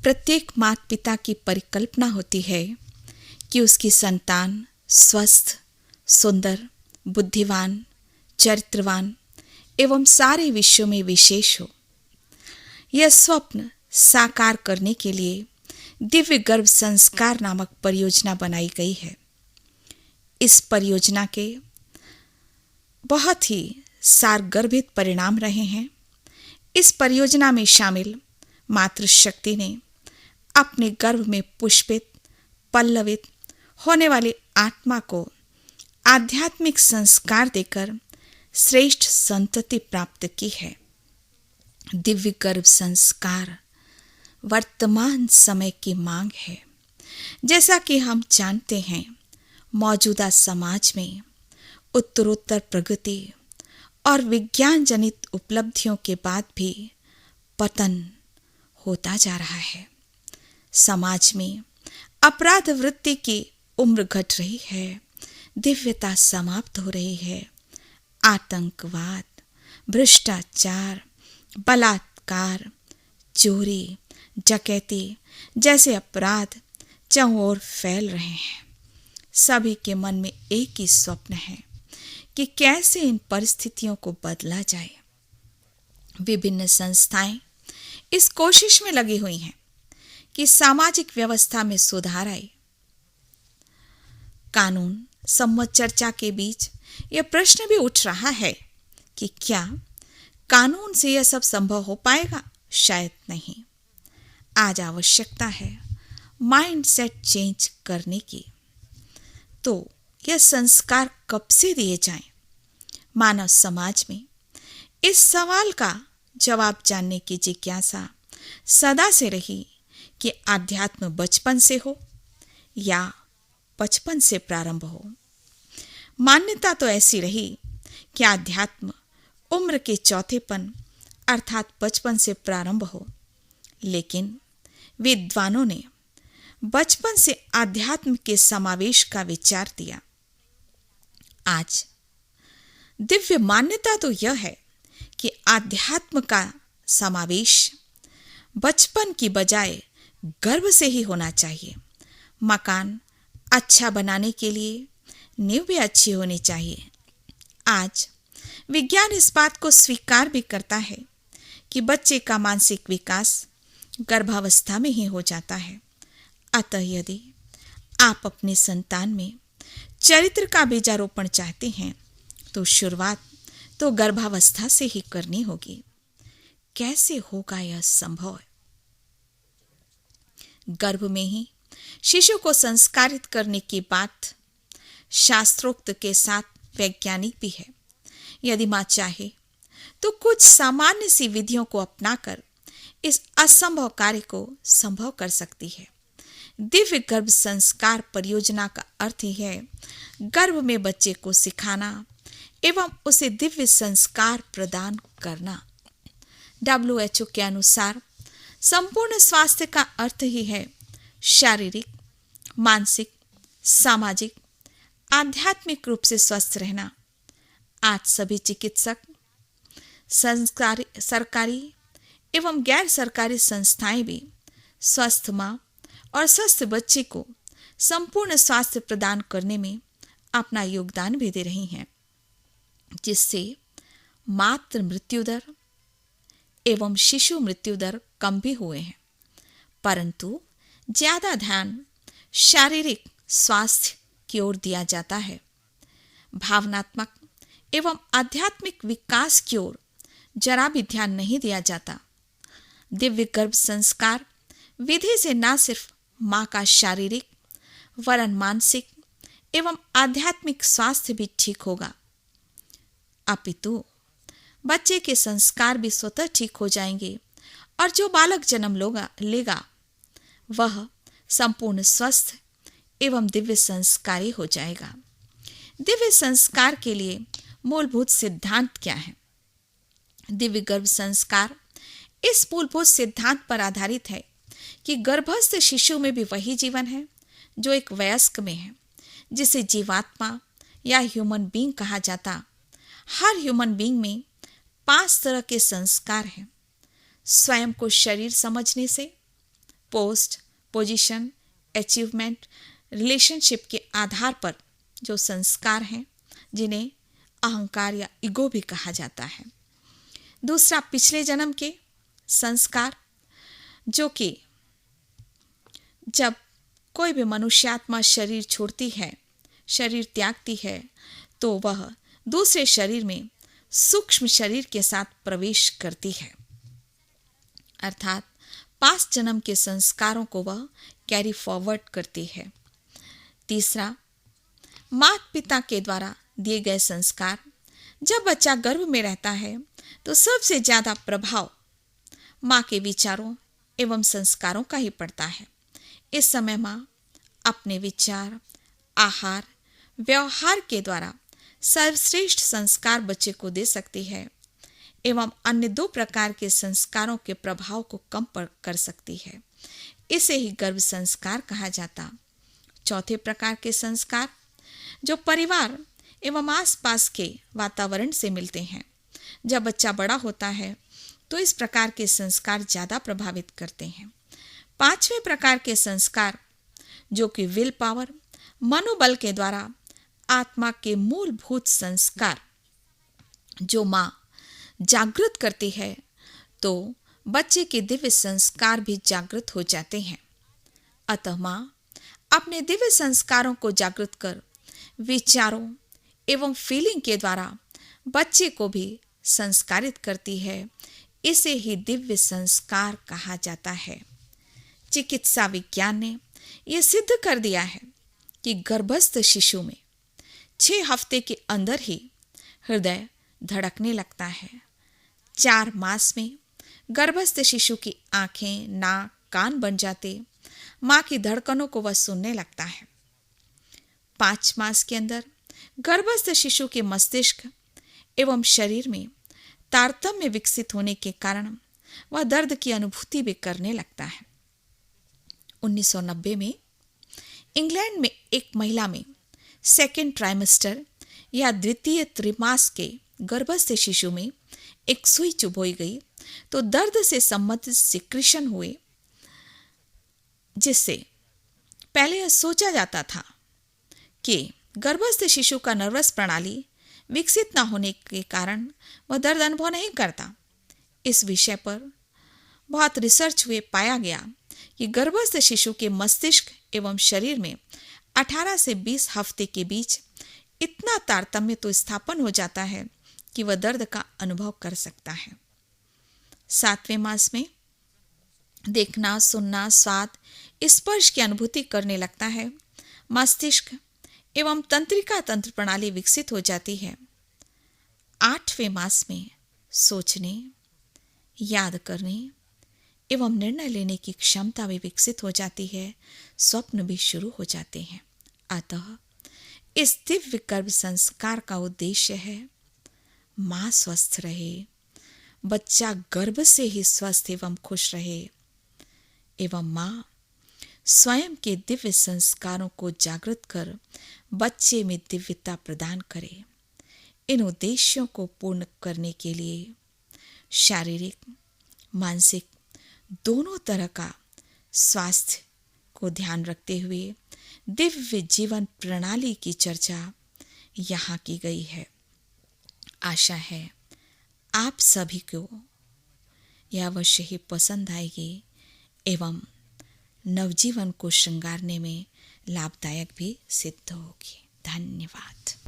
प्रत्येक माता पिता की परिकल्पना होती है कि उसकी संतान स्वस्थ, सुंदर, बुद्धिमान, चरित्रवान एवं सारे विषयों में विशेष हो। यह स्वप्न साकार करने के लिए दिव्य गर्भ संस्कार नामक परियोजना बनाई गई है। इस परियोजना के बहुत ही सारगर्भित परिणाम रहे हैं। इस परियोजना में शामिल मातृशक्ति ने अपने गर्भ में पुष्पित, पल्लवित होने वाली आत्मा को आध्यात्मिक संस्कार देकर श्रेष्ठ संतति प्राप्त की है। दिव्य गर्भ संस्कार वर्तमान समय की मांग है। जैसा कि हम जानते हैं, मौजूदा समाज में उत्तरोत्तर प्रगति और विज्ञान जनित उपलब्धियों के बाद भी पतन होता जा रहा है। समाज में अपराध वृत्ति की उम्र घट रही है, दिव्यता समाप्त हो रही है। आतंकवाद, भ्रष्टाचार, बलात्कार, चोरी, डकैती जैसे अपराध चारों ओर फैल रहे हैं। सभी के मन में एक ही स्वप्न है कि कैसे इन परिस्थितियों को बदला जाए। विभिन्न संस्थाएं इस कोशिश में लगी हुई हैं कि सामाजिक व्यवस्था में सुधार आए। कानून सम्मत चर्चा के बीच यह प्रश्न भी उठ रहा है कि क्या कानून से यह सब संभव हो पाएगा? शायद नहीं। आज आवश्यकता है माइंडसेट चेंज करने की। तो यह संस्कार कब से दिए जाएं? मानव समाज में इस सवाल का जवाब जानने की जिज्ञासा सदा से रही कि आध्यात्म बचपन से हो या बचपन से प्रारंभ हो। मान्यता तो ऐसी रही कि आध्यात्म उम्र के चौथेपन अर्थात बचपन से प्रारंभ हो, लेकिन विद्वानों ने बचपन से आध्यात्म के समावेश का विचार दिया। आज दिव्य मान्यता तो यह है कि आध्यात्म का समावेश बचपन की बजाय गर्भ से ही होना चाहिए। मकान अच्छा बनाने के लिए नींव भी अच्छी होनी चाहिए। आज विज्ञान इस बात को स्वीकार भी करता है कि बच्चे का मानसिक विकास गर्भावस्था में ही हो जाता है। अतः यदि आप अपने संतान में चरित्र का बीजारोपण चाहते हैं तो शुरुआत तो गर्भावस्था से ही करनी होगी। कैसे होगा यह संभव? गर्भ में ही शिशु को संस्कारित करने की बात शास्त्रोक्त के साथ वैज्ञानिक भी है। यदि मां चाहे तो कुछ सामान्य सी विधियों को अपनाकर इस असंभव कार्य को संभव कर सकती है। दिव्य गर्भ संस्कार परियोजना का अर्थ ही है गर्भ में बच्चे को सिखाना एवं उसे दिव्य संस्कार प्रदान करना। WHO के अनुसार संपूर्ण स्वास्थ्य का अर्थ ही है शारीरिक, मानसिक, सामाजिक, आध्यात्मिक रूप से स्वस्थ रहना। आज सभी चिकित्सक, सरकारी एवं गैर सरकारी संस्थाएं भी स्वस्थ मां और स्वस्थ बच्चे को संपूर्ण स्वास्थ्य प्रदान करने में अपना योगदान भी दे रही हैं, जिससे मातृ मृत्यु दर एवं शिशु मृत्यु दर कम भी हुए हैं। परंतु ज्यादा ध्यान शारीरिक स्वास्थ्य की ओर दिया जाता है। भावनात्मक एवं आध्यात्मिक विकास की ओर जरा भी ध्यान नहीं दिया जाता। दिव्य गर्भ संस्कार विधि से न सिर्फ मां का शारीरिक वरन मानसिक एवं आध्यात्मिक स्वास्थ्य भी ठीक होगा, अपितु बच्चे के संस्कार भी स्वतः ठीक हो जाएंगे और जो बालक जन्म लेगा वह संपूर्ण स्वस्थ एवं दिव्य संस्कारी हो जाएगा। दिव्य संस्कार के लिए मूलभूत सिद्धांत क्या है? दिव्य गर्भ संस्कार इस मूलभूत सिद्धांत पर आधारित है कि गर्भस्थ शिशु में भी वही जीवन है जो एक वयस्क में है, जिसे जीवात्मा या ह्यूमन बीइंग कहा जाता। हर ह्यूमन बीइंग में 5 तरह के संस्कार हैं। स्वयं को शरीर समझने से, पोस्ट, पोजीशन, अचीवमेंट, रिलेशनशिप के आधार पर जो संस्कार हैं, जिन्हें अहंकार या ईगो भी कहा जाता है। दूसरा, पिछले जन्म के संस्कार, जो कि जब कोई भी मनुष्यात्मा शरीर छोड़ती है, शरीर त्यागती है, तो वह दूसरे शरीर में सूक्ष्म शरीर के साथ प्रवेश करती है, अर्थात पास्ट जन्म के संस्कारों को वह कैरी फॉरवर्ड करती है। तीसरा, माता पिता के द्वारा दिए गए संस्कार। जब बच्चा गर्भ में रहता है तो सबसे ज्यादा प्रभाव माँ के विचारों एवं संस्कारों का ही पड़ता है। इस समय माँ अपने विचार, आहार, व्यवहार के द्वारा सर्वश्रेष्ठ संस्कार बच्चे को दे सकती है एवं अन्य 2 प्रकार के संस्कारों के प्रभाव को कम कर सकती है। इसे ही गर्भ संस्कार कहा जाता। चौथे प्रकार के संस्कार, जो परिवार एवं आसपास के वातावरण से मिलते हैं। जब बच्चा बड़ा होता है तो इस प्रकार के संस्कार ज्यादा प्रभावित करते हैं। 5वें प्रकार के संस्कार, जो कि विल पावर, मनोबल के द्वारा आत्मा के मूलभूत संस्कार, जो माँ जागृत करती है तो बच्चे के दिव्य संस्कार भी जागृत हो जाते हैं। अतः माँ अपने दिव्य संस्कारों को जागृत कर विचारों एवं फीलिंग के द्वारा बच्चे को भी संस्कारित करती है। इसे ही दिव्य संस्कार कहा जाता है। चिकित्सा विज्ञान ने यह सिद्ध कर दिया है कि गर्भस्थ शिशु में 6 हफ्ते के अंदर ही हृदय धड़कने लगता है। 4 मास में गर्भस्थ शिशु की आंखें, नाक, कान बन जाते, माँ की धड़कनों को वह सुनने लगता है। 5 मास के अंदर गर्भस्थ शिशु के मस्तिष्क एवं शरीर में तारतम्य विकसित होने के कारण वह दर्द की अनुभूति भी करने लगता है। 1990 में इंग्लैंड में एक महिला में 2nd ट्राइमेस्टर या द्वितीय त्रिमास के गर्भस्थ शिशु में एक सुई चुभोई गई तो दर्द से संबंधित सिक्रीशन हुए, जिससे पहले यह सोचा जाता था कि गर्भस्थ शिशु का नर्वस प्रणाली विकसित न होने के कारण वह दर्द अनुभव नहीं करता। इस विषय पर बहुत रिसर्च हुए, पाया गया कि गर्भस्थ शिशु के मस्तिष्क एवं शरीर में 18 से 20 हफ्ते के बीच इतना तारतम्य तो स्थापन हो जाता है कि वह दर्द का अनुभव कर सकता है। 7वें मास में देखना, सुनना, स्वाद, स्पर्श की अनुभूति करने लगता है। मस्तिष्क एवं तंत्रिका तंत्र प्रणाली विकसित हो जाती है। 8वें मास में सोचने, याद करने एवं निर्णय लेने की क्षमता भी विकसित हो जाती है। स्वप्न भी शुरू हो जाते हैं। अतः इस दिव्य गर्भ संस्कार का उद्देश्य है माँ स्वस्थ रहे, बच्चा गर्भ से ही स्वस्थ एवं खुश रहे एवं माँ स्वयं के दिव्य संस्कारों को जागृत कर बच्चे में दिव्यता प्रदान करे। इन उद्देश्यों को पूर्ण करने के लिए शारीरिक, मानसिक दोनों तरह का स्वास्थ्य को ध्यान रखते हुए दिव्य जीवन प्रणाली की चर्चा यहाँ की गई है। आशा है आप सभी को यह अवश्य ही पसंद आएगी एवं नवजीवन को श्रृंगारने में लाभदायक भी सिद्ध होगी। धन्यवाद।